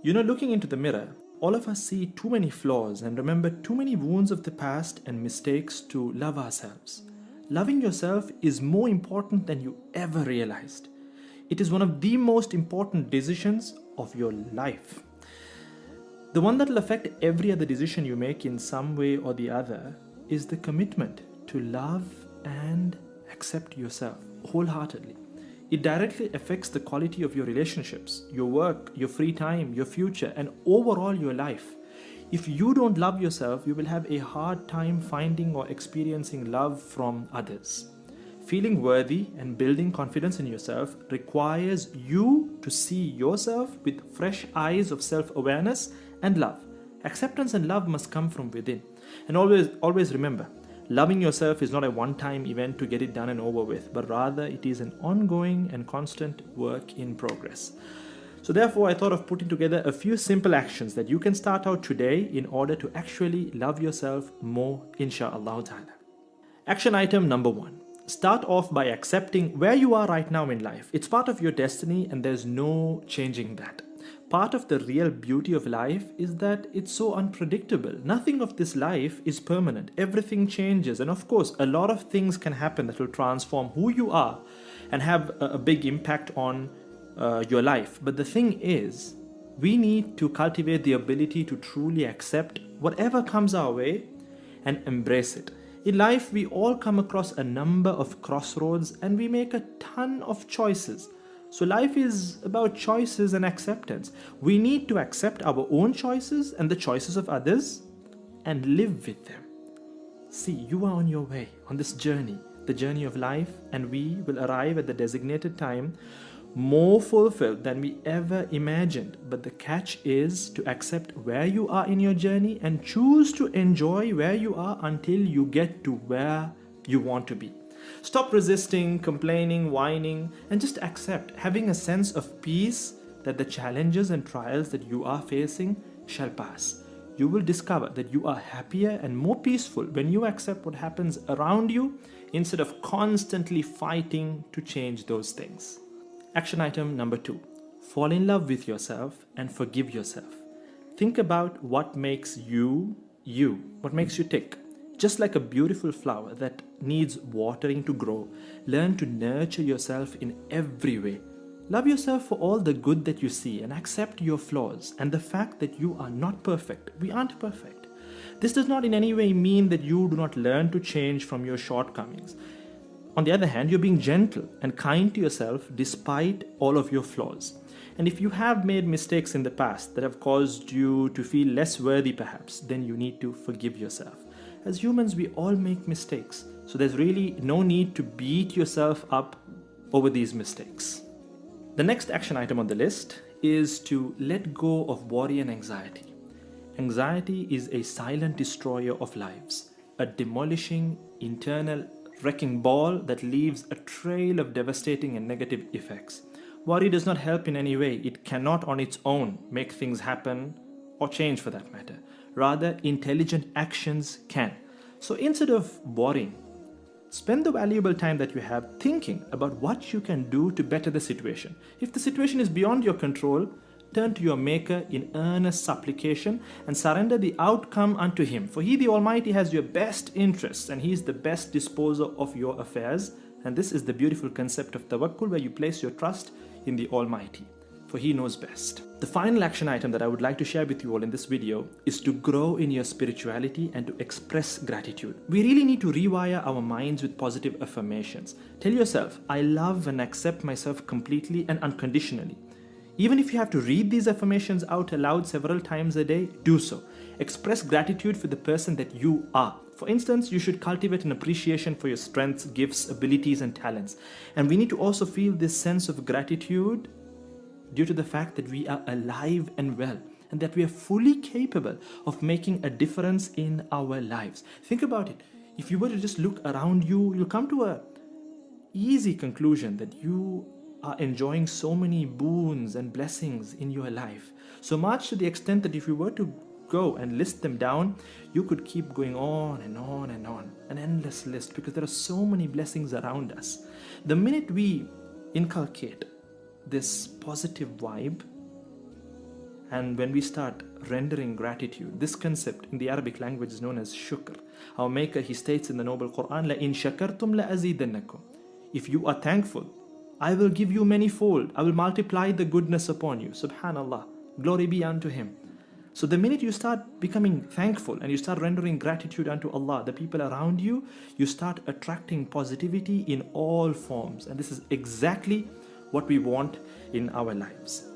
Looking into the mirror, all of us see too many flaws and remember too many wounds of the past and mistakes to love ourselves. Loving yourself is more important than you ever realized. It is one of the most important decisions of your life. The one that will affect every other decision you make in some way or the other is the commitment to love and accept yourself wholeheartedly. It directly affects the quality of your relationships, your work, your free time, your future, and overall your life. If you don't love yourself, you will have a hard time finding or experiencing love from others. Feeling worthy and building confidence in yourself requires you to see yourself with fresh eyes of self awareness and love. Acceptance and love must come from within. And always remember, loving yourself is not a one time event to get it done and over with, but rather it is an ongoing and constant work in progress. So, therefore, I thought of putting together a few simple actions that you can start out today in order to actually love yourself more, inshallah ta'ala. Action item number 1. Start off by accepting where you are right now in life. It's part of your destiny and there's no changing that. Part of the real beauty of life is that it's so unpredictable. Nothing of this life is permanent. Everything changes. And of course, a lot of things can happen that will transform who you are and have a big impact on your life. But the thing is, we need to cultivate the ability to truly accept whatever comes our way and embrace it. In life, we all come across a number of crossroads and we make a ton of choices. So life is about choices and acceptance. We need to accept our own choices and the choices of others and live with them. See, you are on your way on this journey, the journey of life, and we will arrive at the designated time more fulfilled than we ever imagined. But the catch is to accept where you are in your journey and choose to enjoy where you are until you get to where you want to be. Stop resisting, complaining, whining, and just accept, having a sense of peace that the challenges and trials that you are facing shall pass. You will discover that you are happier and more peaceful when you accept what happens around you instead of constantly fighting to change those things. Action item number 2. Fall in love with yourself and forgive yourself. Think about what makes you, what makes you tick. Just like a beautiful flower that needs watering to grow, learn to nurture yourself in every way. Love yourself for all the good that you see and accept your flaws and the fact that you are not perfect. We aren't perfect. This does not in any way mean that you do not learn to change from your shortcomings. On the other hand, you're being gentle and kind to yourself despite all of your flaws. And if you have made mistakes in the past that have caused you to feel less worthy perhaps, then you need to forgive yourself. As humans, we all make mistakes. So there's really no need to beat yourself up over these mistakes. The next action item on the list is to let go of worry and anxiety. Anxiety is a silent destroyer of lives, a demolishing internal wrecking ball that leaves a trail of devastating and negative effects. Worry does not help in any way. It cannot on its own make things happen or change for that matter. Rather, intelligent actions can. So instead of worrying, spend the valuable time that you have thinking about what you can do to better the situation. If the situation is beyond your control, turn to your Maker in earnest supplication and surrender the outcome unto Him. For He, the Almighty, has your best interests and He is the best disposer of your affairs. And this is the beautiful concept of tawakkul, where you place your trust in the Almighty, for He knows best. The final action item that I would like to share with you all in this video is to grow in your spirituality and to express gratitude. We really need to rewire our minds with positive affirmations. Tell yourself, I love and accept myself completely and unconditionally. Even if you have to read these affirmations out aloud several times a day, do so. Express gratitude for the person that you are. For instance, you should cultivate an appreciation for your strengths, gifts, abilities, and talents. And we need to also feel this sense of gratitude due to the fact that we are alive and well, and that we are fully capable of making a difference in our lives. Think about it. If you were to just look around you, you'll come to an easy conclusion that you are enjoying so many boons and blessings in your life. So much to the extent that if you were to go and list them down, you could keep going on and on and on, an endless list, because there are so many blessings around us. The minute we inculcate this positive vibe And when we start rendering gratitude, this concept in the Arabic language is known as shukr. Our Maker, He states in the Noble Quran, لَإِن شَكَرْتُمْ لَأَزِيدَنَّكُمْ. If you are thankful, I will give you manyfold. I will multiply the goodness upon you. Subhanallah. Glory be unto Him. So the minute you start becoming thankful and you start rendering gratitude unto Allah, the people around you, you start attracting positivity in all forms. And this is exactly what we want in our lives.